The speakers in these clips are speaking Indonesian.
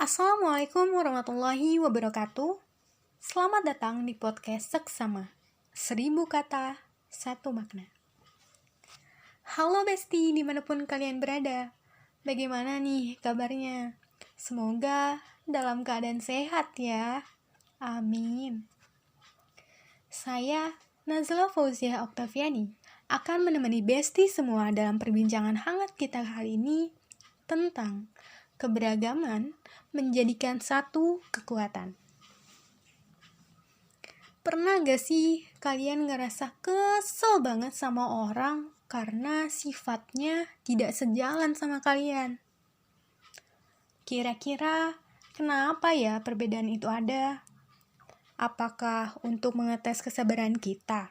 Assalamualaikum warahmatullahi wabarakatuh. Selamat datang di podcast Seksama 1000 kata, 1 makna. Halo Besti, dimanapun kalian berada. Bagaimana nih kabarnya? Semoga dalam keadaan sehat ya. Amin. Saya, Nazla Fauziah Oktaviani, akan menemani Besti semua dalam perbincangan hangat kita kali ini tentang keberagaman menjadikan satu kekuatan. Pernah gak sih kalian ngerasa kesel banget sama orang karena sifatnya tidak sejalan sama kalian? Kira-kira kenapa ya perbedaan itu ada? Apakah untuk mengetes kesabaran kita?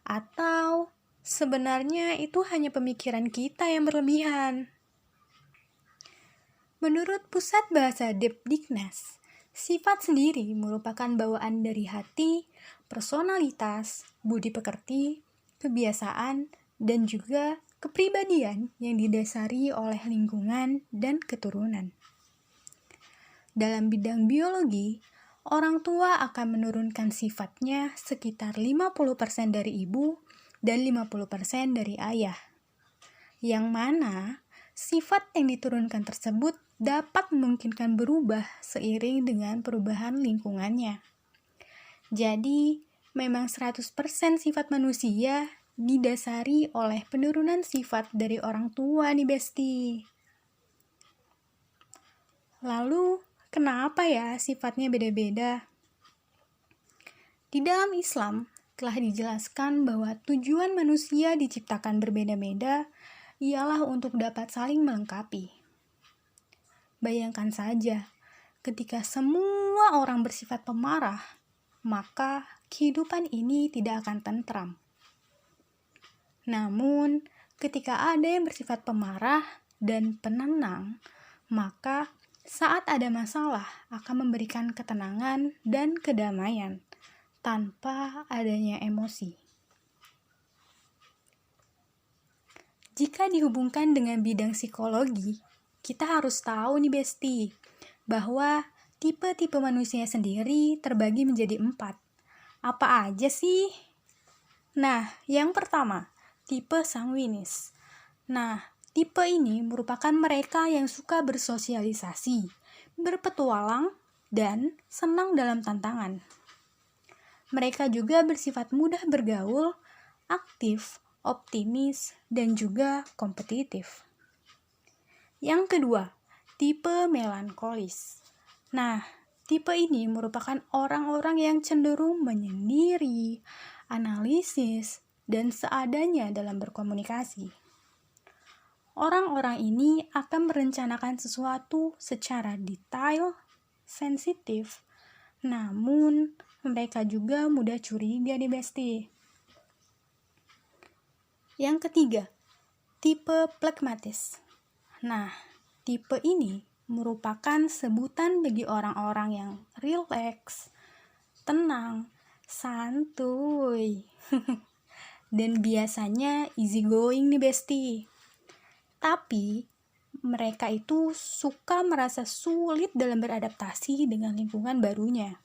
Atau sebenarnya itu hanya pemikiran kita yang berlebihan? Menurut Pusat Bahasa Depdiknas, sifat sendiri merupakan bawaan dari hati, personalitas, budi pekerti, kebiasaan, dan juga kepribadian yang didasari oleh lingkungan dan keturunan. Dalam bidang biologi, orang tua akan menurunkan sifatnya sekitar 50% dari ibu dan 50% dari ayah. Yang mana sifat yang diturunkan tersebut dapat memungkinkan berubah seiring dengan perubahan lingkungannya. Jadi, memang 100% sifat manusia didasari oleh penurunan sifat dari orang tua nih Besti. Lalu, kenapa ya sifatnya beda-beda? Di dalam Islam, telah dijelaskan bahwa tujuan manusia diciptakan berbeda-beda ialah untuk dapat saling melengkapi. Bayangkan saja, ketika semua orang bersifat pemarah, maka kehidupan ini tidak akan tentram. Namun, ketika ada yang bersifat pemarah dan penenang, maka saat ada masalah akan memberikan ketenangan dan kedamaian tanpa adanya emosi. Jika dihubungkan dengan bidang psikologi, kita harus tahu nih Besti, bahwa tipe-tipe manusia sendiri terbagi menjadi 4. Apa aja sih? Nah, yang pertama, tipe sanguinis. Nah, tipe ini merupakan mereka yang suka bersosialisasi, berpetualang, dan senang dalam tantangan. Mereka juga bersifat mudah bergaul, aktif, optimis, dan juga kompetitif. Yang kedua, tipe melankolis. Nah, tipe ini merupakan orang-orang yang cenderung menyendiri, analisis, dan seadanya dalam berkomunikasi. Orang-orang ini akan merencanakan sesuatu secara detail, sensitif, namun mereka juga mudah curiga nih Besti. Yang ketiga, tipe plekmatis. Nah, tipe ini merupakan sebutan bagi orang-orang yang rileks, tenang, santuy, dan biasanya easy going nih Besti. Tapi, mereka itu suka merasa sulit dalam beradaptasi dengan lingkungan barunya.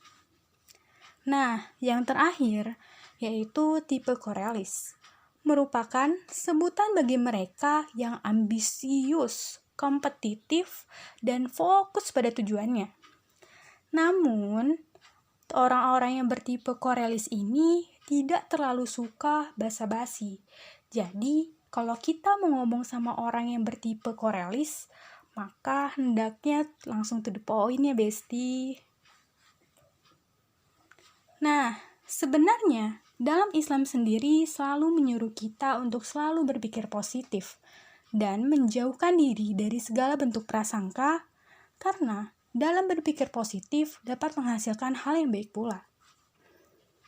Nah, yang terakhir yaitu tipe korealis. Merupakan sebutan bagi mereka yang ambisius, kompetitif, dan fokus pada tujuannya. Namun, orang-orang yang bertipe korealis ini tidak terlalu suka basa-basi. Jadi, kalau kita mau ngomong sama orang yang bertipe korealis, maka hendaknya langsung to the point ya Besti. Nah, sebenarnya dalam Islam sendiri selalu menyuruh kita untuk selalu berpikir positif dan menjauhkan diri dari segala bentuk prasangka, karena dalam berpikir positif dapat menghasilkan hal yang baik pula.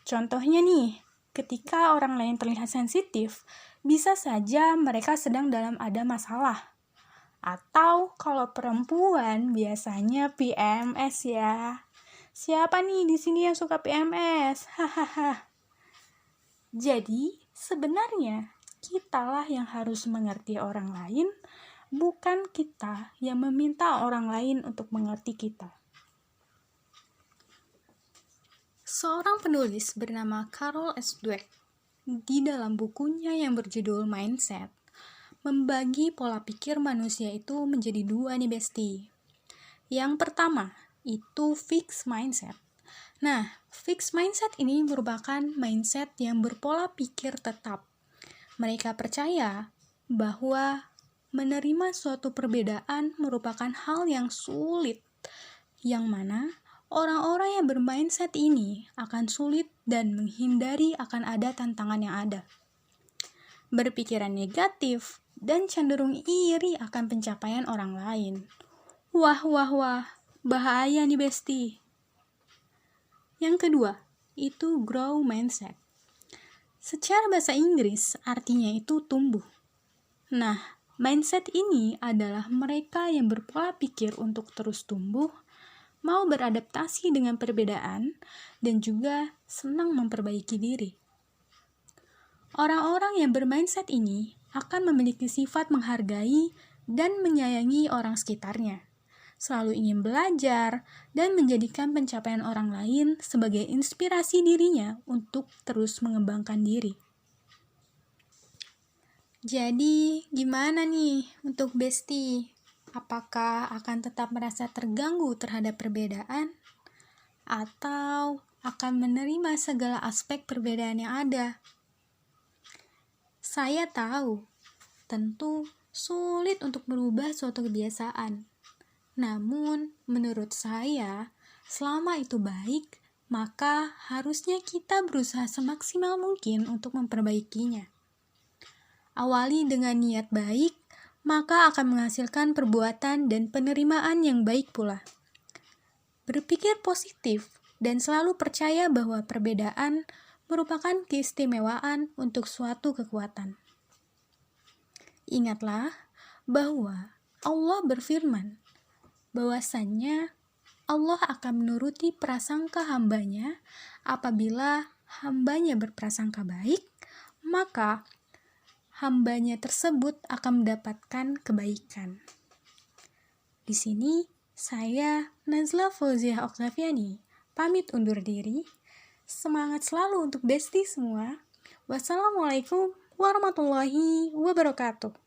Contohnya nih, ketika orang lain terlihat sensitif, bisa saja mereka sedang dalam ada masalah. Atau kalau perempuan biasanya PMS ya. Siapa nih di sini yang suka PMS? Hahaha. Jadi, sebenarnya kitalah yang harus mengerti orang lain bukan kita yang meminta orang lain untuk mengerti kita. Seorang penulis bernama Carol S. Dweck di dalam bukunya yang berjudul Mindset membagi pola pikir manusia itu menjadi dua nih Besti. Yang pertama itu fixed mindset. Nah, fixed mindset ini merupakan mindset yang berpola pikir tetap. Mereka percaya bahwa menerima suatu perbedaan merupakan hal yang sulit, yang mana orang-orang yang bermindset ini akan sulit dan menghindari akan ada tantangan yang ada. Berpikiran negatif dan cenderung iri akan pencapaian orang lain. Wah, bahaya nih Besti. Yang kedua, itu grow mindset. Secara bahasa Inggris, artinya itu tumbuh. Nah, mindset ini adalah mereka yang berpola pikir untuk terus tumbuh, mau beradaptasi dengan perbedaan, dan juga senang memperbaiki diri. Orang-orang yang bermindset ini akan memiliki sifat menghargai dan menyayangi orang sekitarnya, selalu ingin belajar dan menjadikan pencapaian orang lain sebagai inspirasi dirinya untuk terus mengembangkan diri. Jadi, gimana nih untuk Besti? Apakah akan tetap merasa terganggu terhadap perbedaan? Atau akan menerima segala aspek perbedaan yang ada? Saya tahu, tentu sulit untuk merubah suatu kebiasaan. Namun, menurut saya, selama itu baik, maka harusnya kita berusaha semaksimal mungkin untuk memperbaikinya. Awali dengan niat baik, maka akan menghasilkan perbuatan dan penerimaan yang baik pula. Berpikir positif dan selalu percaya bahwa perbedaan merupakan keistimewaan untuk suatu kekuatan. Ingatlah bahwa Allah berfirman bahwasannya Allah akan menuruti prasangka hambanya. Apabila hambanya berprasangka baik, maka hambanya tersebut akan mendapatkan kebaikan. Di sini saya Nazla Fauziah Oktaviani pamit undur diri. Semangat selalu untuk Besti semua. Wassalamualaikum warahmatullahi wabarakatuh.